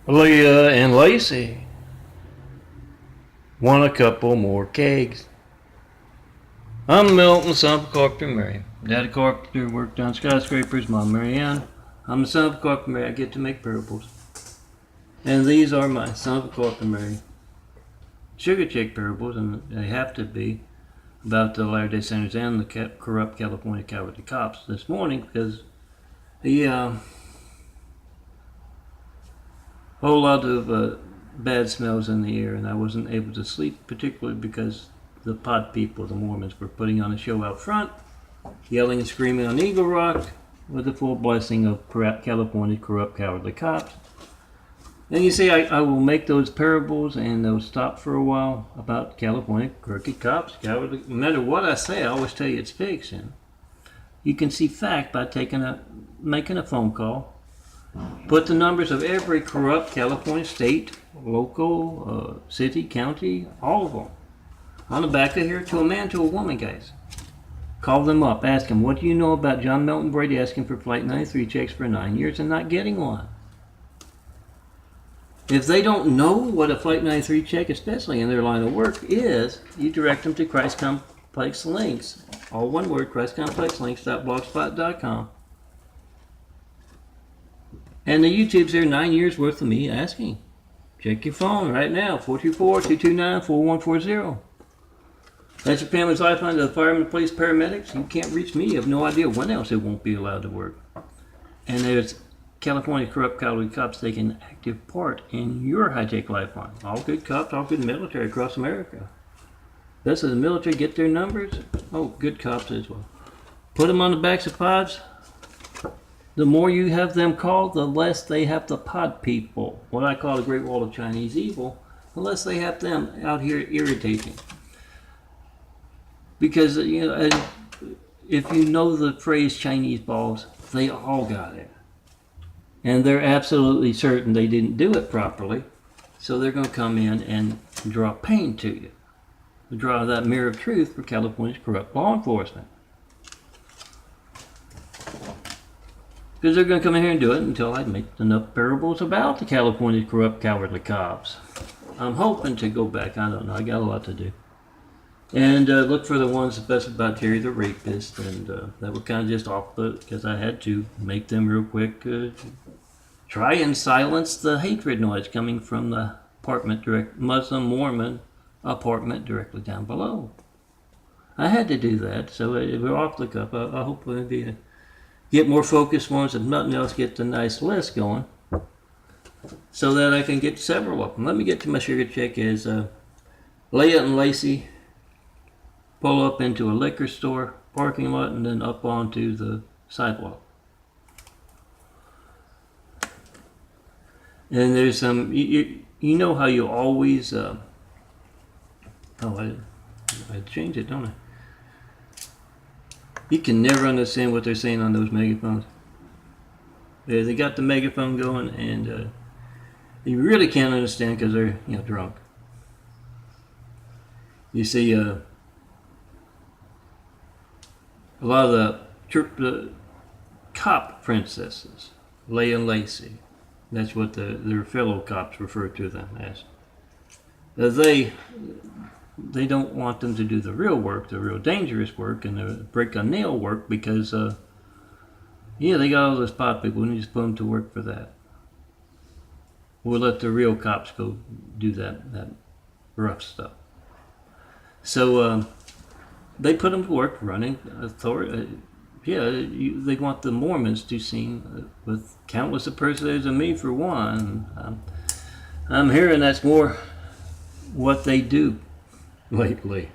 Leia and Lacey want a couple more kegs. I'm Milton, son of a carpenter Mary. Daddy carpenter worked on skyscrapers, Mom Mary Ann. I'm the son of a carpenter Mary. I get to make parables. And these are my son of a carpenter Mary sugar chick parables, and they have to be about the Latter-day Saints and the corrupt California cowardly cops this morning because the whole lot of bad smells in the air, and I wasn't able to sleep, particularly because the pod people, the Mormons, were putting on a show out front, yelling and screaming on Eagle Rock with the full blessing of California corrupt cowardly cops. And you see, I will make those parables and they'll stop for a while about California crooked cops, cowardly. No matter what I say, I always tell you it's fiction. You can see fact by making a phone call. Put the numbers of every corrupt California state, local, city, county, all of them, on the back of here to a man, to a woman, guys. Call them up, ask them, what do you know about John Melton Brady asking for Flight 93 checks for 9 years and not getting one? If they don't know what a Flight 93 check, especially in their line of work, is, you direct them to Christ Complex Links. All one word, ChristComplexLinks.blogspot.com. And the YouTube's there 9 years worth of me asking. Check your phone right now, 424-229-4140. That's your family's lifeline to the firemen, police, paramedics. You can't reach me. You have no idea when else it won't be allowed to work. And there's California corrupt cowardly cops taking active part in your high-tech lifeline. All good cops, all good military across America. Does the military get their numbers? Oh, good cops as well. Put them on the backs of pods. The more you have them called, the less they have the pod people, what I call the Great Wall of Chinese Evil, the less they have them out here irritating. Because, if you know the phrase Chinese balls, they all got it. And they're absolutely certain they didn't do it properly, so they're going to come in and draw pain to you. Draw that mirror of truth for California's corrupt law enforcement. Because they're going to come in here and do it until I make enough parables about the California corrupt cowardly cops. I'm hoping to go back, I don't know, I got a lot to do. And look for the ones that's about Jerry the Rapist, and that were kind of just off the, because I had to make them real quick. Try and silence the hatred noise coming from the Muslim Mormon apartment directly down below. I had to do that, so we're off the cuff. I hope we'll get more focused ones, if nothing else, get the nice list going, so that I can get several of them. Let me get to my sugar check. Is Leia and Lacey pull up into a liquor store parking lot and then up onto the sidewalk. And there's some, you know how you always, I changed it, don't I? You can never understand what they're saying on those megaphones. They got the megaphone going, and you really can't understand because they're drunk. You see, a lot of the cop princesses, Leia and Lacey, that's what their fellow cops refer to them as. They don't want them to do the real work, the real dangerous work, and the brick-on-nail work because, they got all those pot people. We need to put them to work for that. We'll let the real cops go do that rough stuff. So they put them to work running authority. They want the Mormons to sing with countless impersonators of me for one. I'm hearing that's more what they do lately,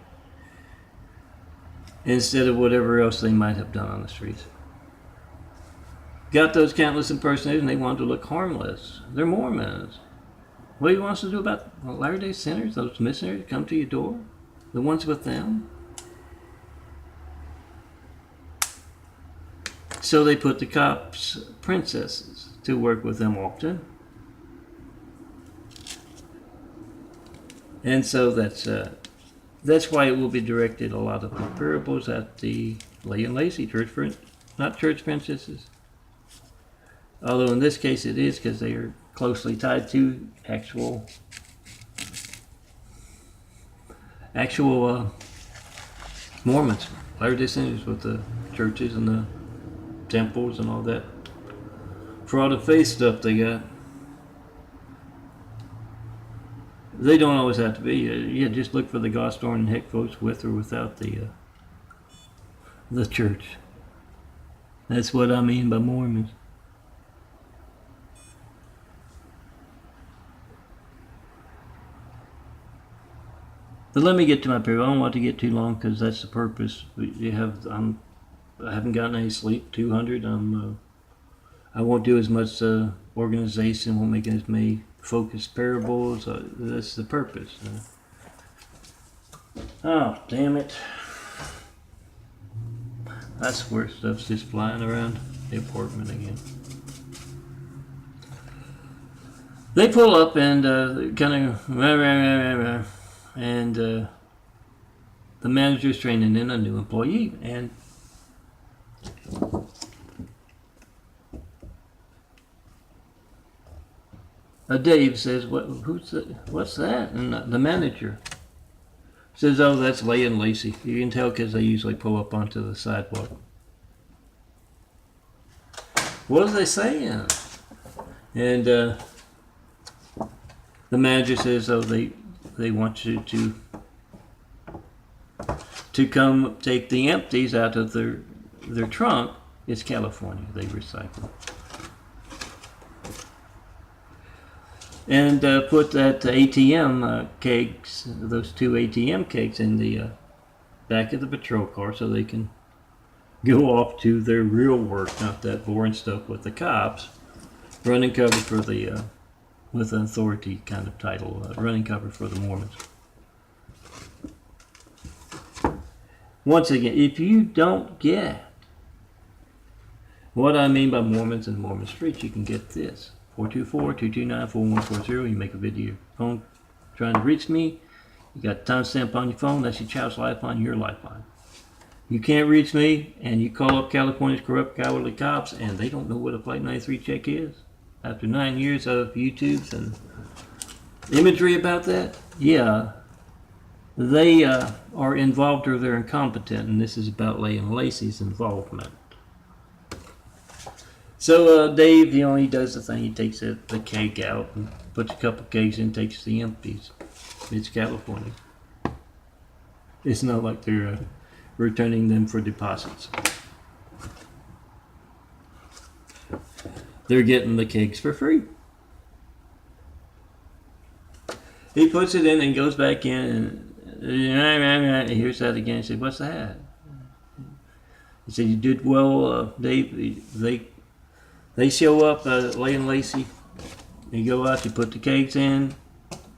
instead of whatever else they might have done on the streets. Got those countless impersonators and they want to look harmless. They're Mormons. What do you want us to do about Latter-day Sinners, those missionaries come to your door? The ones with them? So they put the cops' princesses to work with them often. And so that's why it will be directed a lot of the parables at the Leia and Lacey not church princesses. Although in this case it is, because they are closely tied to actual Mormons, Latter-day Saints, with the churches and the temples and all that fraud of faith stuff they got. They don't always have to be. Yeah, just look for the gospel and heck folks with or without the church. That's what I mean by Mormons. But let me get to my period. I don't want to get too long because that's the purpose. I haven't gotten any sleep. 200. I won't do as much organization. Won't make as many focused parables. That's the purpose. Oh, damn it! That's where stuff's just flying around the apartment again. They pull up and kind of. And the manager's training in a new employee, and Dave says, "What's that?" And the manager says, "Oh, that's Leia and Lacey. You can tell because they usually pull up onto the sidewalk." What are they saying? And the manager says, "Oh, they want you to come take the empties out of their trunk. It's California. They recycle. And put that ATM kegs, those 2 ATM kegs, in the back of the patrol car so they can go off to their real work, not that boring stuff with the cops, running cover for the with an authority kind of title, running cover for the Mormons." Once again, if you don't get what I mean by Mormons and Mormon Streets, you can get this. 424-229-4140. You make a video phone trying to reach me. You got a timestamp on your phone. That's your child's lifeline, your lifeline. You can't reach me, and you call up California's corrupt, cowardly cops, and they don't know what a Flight 93 check is. After 9 years of YouTubes and imagery about that, yeah, they are involved or they're incompetent, and this is about Leia and Lacey's involvement. So Dave, he does the thing. He takes the keg out and puts a couple kegs in, takes the empties. It's California. It's not like they're returning them for deposits. They're getting the kegs for free. He puts it in and goes back in and hears that again. He said, "What's that?" He said, "You did well, Dave. They show up, Leia and Lacey. You go out, you put the kegs in.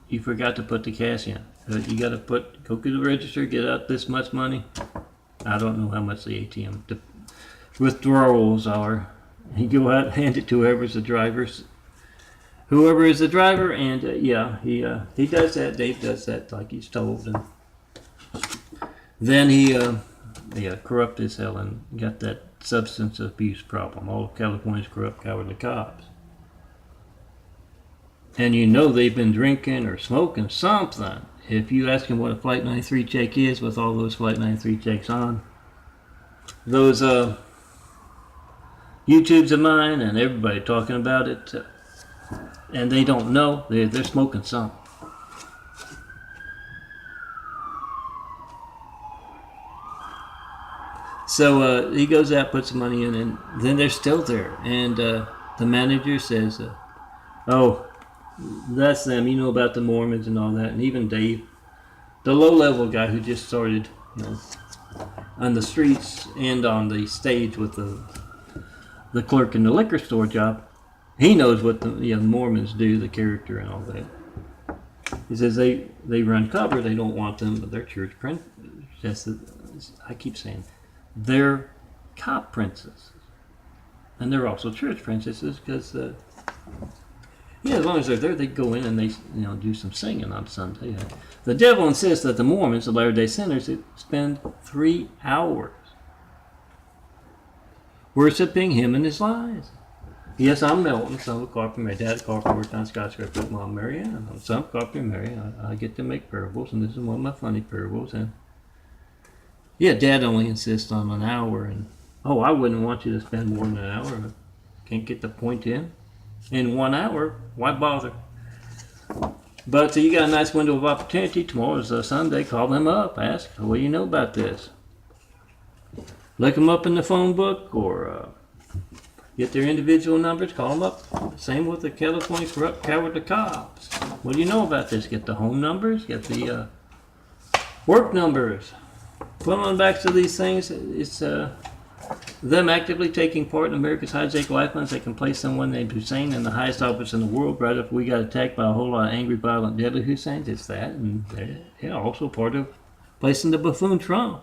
You forgot to put the cash in. You got to go to the register, get out this much money. I don't know how much the ATM withdrawals are. You go out, hand it to whoever is the driver, and he does that. Dave does that like he's told, and then he corrupt as hell and got that substance abuse problem. All of California's corrupt, cowardly cops, and they've been drinking or smoking something. If you ask them what a Flight 93 check is, with all those Flight 93 checks on, those YouTubes of mine and everybody talking about it, and they don't know, they're smoking something. So he goes out, puts the money in, and then they're still there. And the manager says, "Oh, that's them. You know about the Mormons and all that." And even Dave, the low-level guy who just started, on the streets and on the stage with the clerk in the liquor store job, he knows what the Mormons do, the character and all that. He says they run cover. They don't want them, but they're church princesses. I keep saying they're cop princesses, and they're also church princesses because as long as they're there, they go in and they do some singing on Sunday. The devil insists that the Mormons, the Latter-day Saints, spend 3 hours worshiping him and his lies. Yes, I'm Melton, son of a carpenter. My dad carpenter worked on skyscraper with Mom Mary Ann. I'm son of carpenter Mary. I get to make parables, and this is one of my funny parables. And yeah, Dad only insists on an hour, and oh, I wouldn't want you to spend more than an hour. Can't get the point in 1 hour. Why bother? But you got a nice window of opportunity. Tomorrow's Sunday. Call them up. Ask, what do you know about this? Look them up in the phone book, or get their individual numbers. Call them up. Same with the California Corrupt Cowardly Cops. What do you know about this? Get the home numbers. Get the work numbers. Put on back to these things. It's them actively taking part in America's hijacked lifelines. They can place someone named Hussein in the highest office in the world right after we got attacked by a whole lot of angry, violent, deadly Husseins. It's that. And they're also part of placing the buffoon Trump.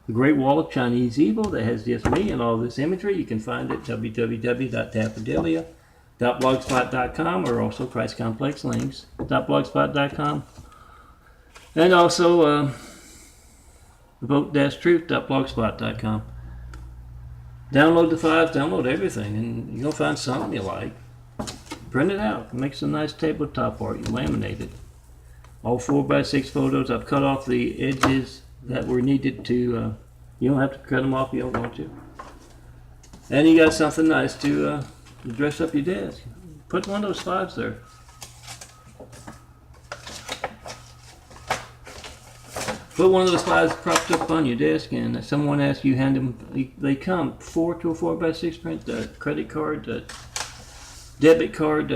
The Great Wall of Chinese Evil that has just me and all this imagery. You can find it at www.tapadelia.blogspot.com, or also Christ Complex links.blogspot.com. And also vote-truth.blogspot.com. Download the files, download everything, and you're going to find something you like. Print it out. Make some nice tabletop art. You laminate it. All 4x6 photos. I've cut off the edges that were needed to, you don't have to cut them off if you don't want to. And you got something nice to dress up your desk. Put one of those slides there. Put one of those slides propped up on your desk, and if someone asks you, hand them, they come 4 to a 4x6 print, credit card, debit card,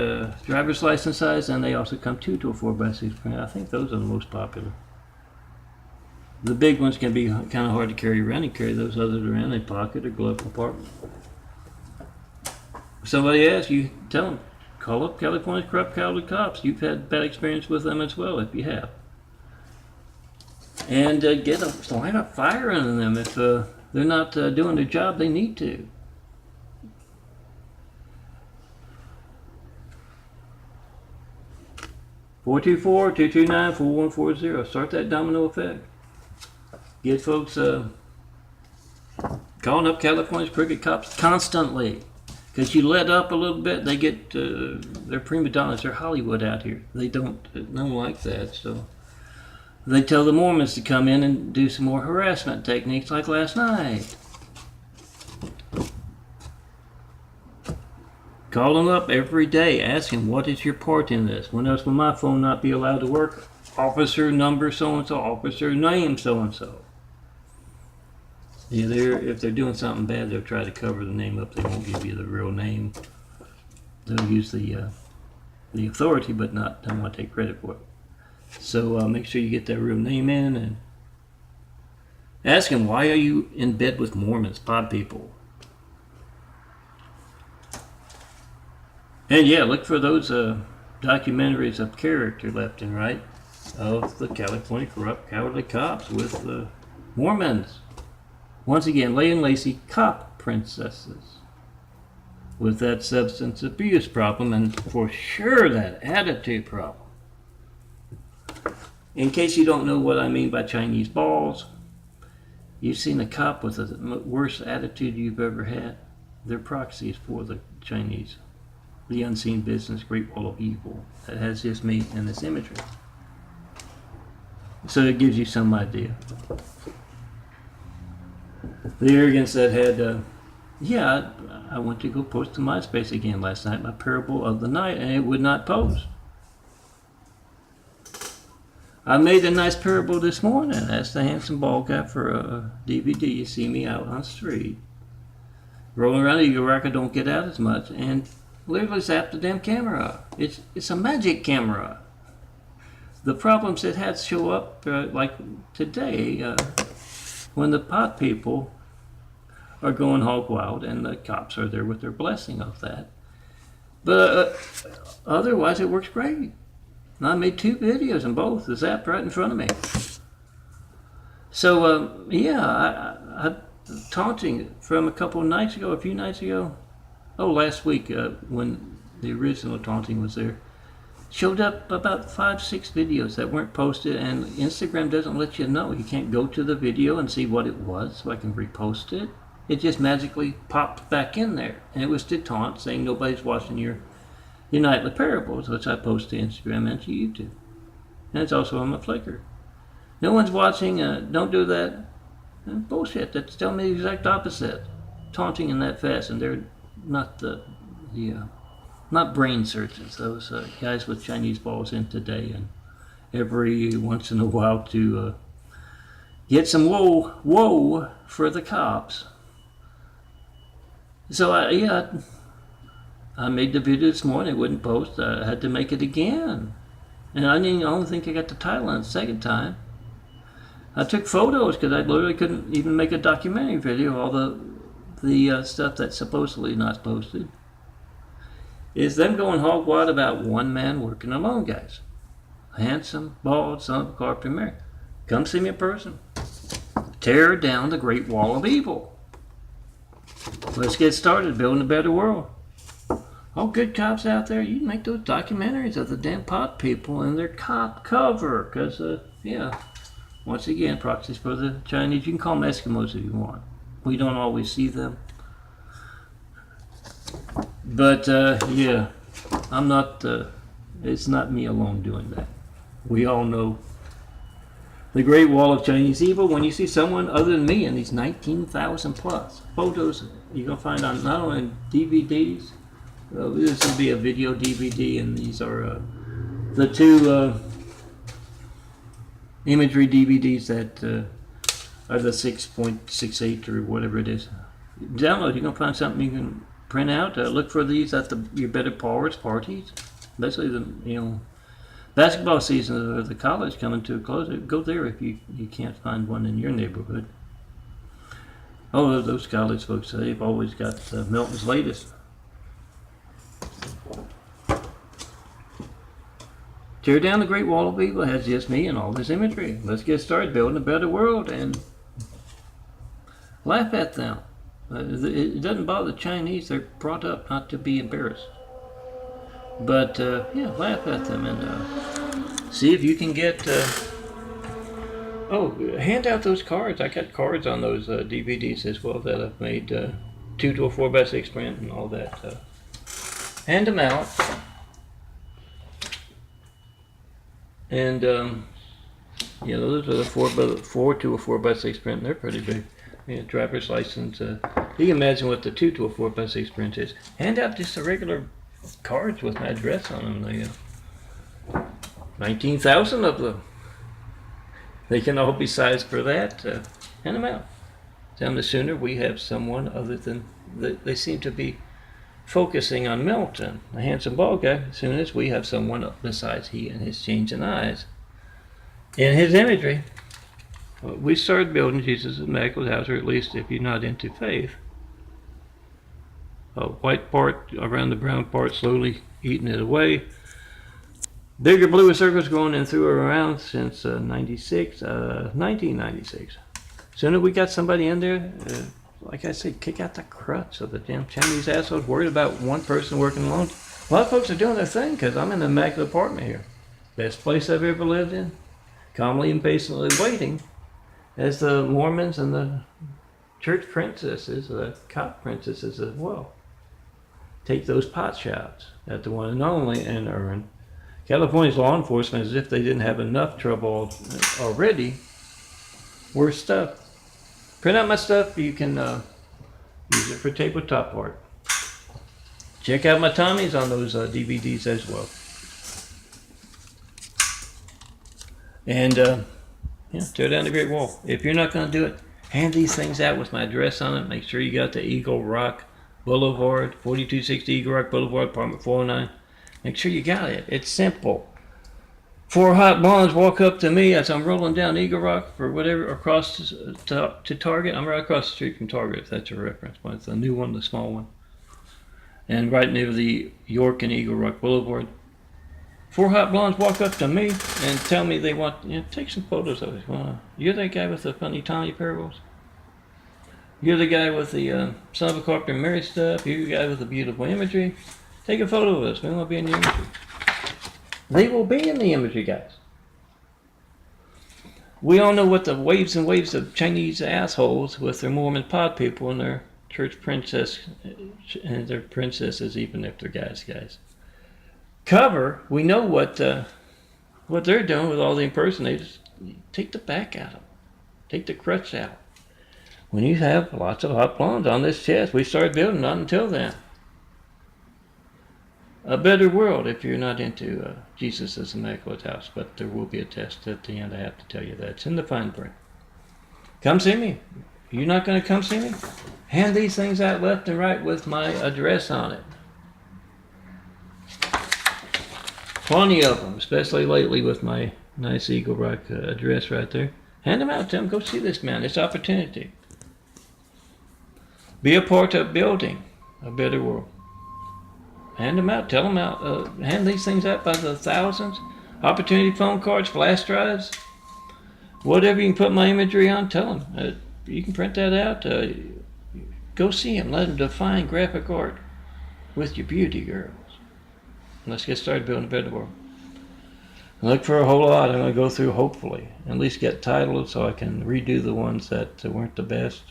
driver's license size, and they also come 2 to a 4x6 print. I think those are the most popular. The big ones can be kind of hard to carry around. You carry those others around in a pocket or glove compartment. If somebody asks you, tell them, call up California Corrupt Cowardly Cops. You've had bad experience with them as well, if you have. And light a fire under them if they're not doing their job they need to. (424-229-4140). Start that domino effect. Get folks calling up California's crooked cops constantly. Because you let up a little bit, they get they're prima donnas. They're Hollywood out here. They don't like that, so they tell the Mormons to come in and do some more harassment techniques like last night. Call them up every day, ask them, what is your part in this? When else will my phone not be allowed to work? Officer number so-and-so, officer name so-and-so. Yeah, if they're doing something bad, they'll try to cover the name up. They won't give you the real name. They'll use the authority, but don't want to take credit for it. So make sure you get that real name in, and ask them, why are you in bed with Mormons, pod people? And yeah, look for those documentaries of character left and right of the California Corrupt Cowardly Cops with the Mormons. Once again, Leia and Lacey, cop princesses with that substance abuse problem, and for sure that attitude problem. In case you don't know what I mean by Chinese balls, you've seen a cop with the worst attitude you've ever had. They're proxies for the Chinese. The unseen business, great wall of evil. That has just me in this imagery. So it gives you some idea. The arrogance that had, I went to go post to MySpace again last night, my parable of the night, and it would not post. I made a nice parable this morning. Asked the handsome bald guy for a DVD. You see me out on the street, rolling around the where I don't get out as much, and literally zap the damn camera. It's a magic camera. The problems it had show up like today when the pot people are going hog wild and the cops are there with their blessing of that. But otherwise it works great. And I made 2 videos and both is zapped right in front of me. So I taunting from a few nights ago. Oh, last week when the original taunting was there, showed up about 5-6 videos that weren't posted, and Instagram doesn't let you know. You can't go to the video and see what it was, so I can repost it. it just magically popped back in there. And it was to taunt, saying nobody's watching your nightly parables, which I post to Instagram and to YouTube. And it's also on my Flickr. No one's watching, don't do that. Bullshit, that's telling me the exact opposite. Taunting in that fast, and they're not not brain surgeons, those guys with Chinese balls in today, and every once in a while to get some woe for the cops. So I made the video this morning. It wouldn't post. I had to make it again, and I don't think I got the title on the second time. I took photos because I literally couldn't even make a documentary video. All the stuff that's supposedly not posted is them going hog wild about one man working alone, guys. Handsome, bald, son of a carpenter Mary. Come see me in person. Tear down the Great Wall of Evil. Let's get started building a better world. All good cops out there, you make those documentaries of the damn pot people and their cop cover. Because, once again, proxies for the Chinese. You can call them Eskimos if you want. We don't always see them. But, I'm not, it's not me alone doing that. We all know the Great Wall of Chinese Evil. When you see someone other than me in these 19,000 plus photos, you're going to find on not only DVDs, this will be a video DVD, and these are the two imagery DVDs that are the 6.68 or whatever it is. Download, you're going to find something you can print out. Look for these at your better parties. Basically, the basketball season of the college coming to a close. Go there if you can't find one in your neighborhood. Oh, those college folks, they've always got Milton's latest. Tear down the Great Wall of Evil has just me and all this imagery. Let's get started building a better world and laugh at them. It doesn't bother the Chinese. They're brought up not to be embarrassed. But, laugh at them and see if you can get... hand out those cards. I got cards on those DVDs as well that I've made 2 to a 4x6 print and all that. Hand them out. And, those are the 4 to a 4x6 print. They're pretty big. Driver's license. You can imagine what the 2 to a 4x6 print is. Hand out just the regular cards with my address on them. 19,000 of them. They can all be sized for that. Hand them out. Tell them the sooner we have someone other than... They seem to be focusing on Milton, the handsome bald guy, as soon as we have someone besides he and his changing eyes. In his imagery, we started building Jesus' medical house, or at least if you're not into faith. A white part around the brown part, slowly eating it away. Bigger bluer circles going in through around since 1996. Soon as we got somebody in there, like I said, kick out the crutch of the damn Chinese assholes worried about one person working alone. A lot of folks are doing their thing because I'm in an immaculate apartment here. Best place I've ever lived in. Calmly and patiently waiting as the Mormons and the church princesses, the cop princesses as well, take those pot shots at the one and only and earn California's law enforcement as if they didn't have enough trouble already. Worse stuff. Print out my stuff. You can use it for tabletop art. Check out my Tommies on those DVDs as well. And tear down the Great Wall. If you're not going to do it, hand these things out with my address on it. Make sure you got the Eagle Rock Boulevard, 4260 Eagle Rock Boulevard, apartment 409. Make sure you got it. It's simple. 4 hot blondes walk up to me as I'm rolling down Eagle Rock or whatever across to Target. I'm right across the street from Target, if that's a reference point. It's the new one, the small one. And right near the York and Eagle Rock Boulevard. 4 hot blondes walk up to me and tell me they want, take some photos of us. Well, you're that guy with the funny Tommy parables? You're the guy with the son of a carpenter Mary stuff? You're the guy with the beautiful imagery? Take a photo of us. We want to be in the imagery. They will be in the imagery, guys. We all know what the waves and waves of Chinese assholes with their Mormon pod people and their church princess and their princesses, even if they're guys. Cover, we know what they're doing with all the impersonators. Take the back out of them. Take the crutch out. When you have lots of hot blondes on this chest, we started building not until then. A better world if you're not into Jesus' Immaculate House, but there will be a test at the end. I have to tell you that. It's in the fine print. Come see me. You're not going to come see me? Hand these things out left and right with my address on it. Plenty of them, especially lately with my nice Eagle Rock address right there. Hand them out. Tell them, go see this man. It's opportunity. Be a part of building a better world. Hand them out. Tell them out. Hand these things out by the thousands. Opportunity phone cards, flash drives, whatever you can put my imagery on. Tell them. You can print that out. Go see them. Let them define graphic art with your beauty, girls. Let's get started building a better world. Look for a whole lot. I'm going to go through, hopefully. At least get titled so I can redo the ones that weren't the best.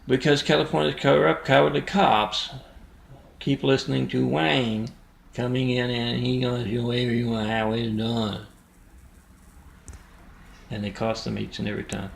Because California's corrupt, cowardly cops keep listening to Wayne coming in and he goes, you whatever you want, how it's done. And they cost them each and every time.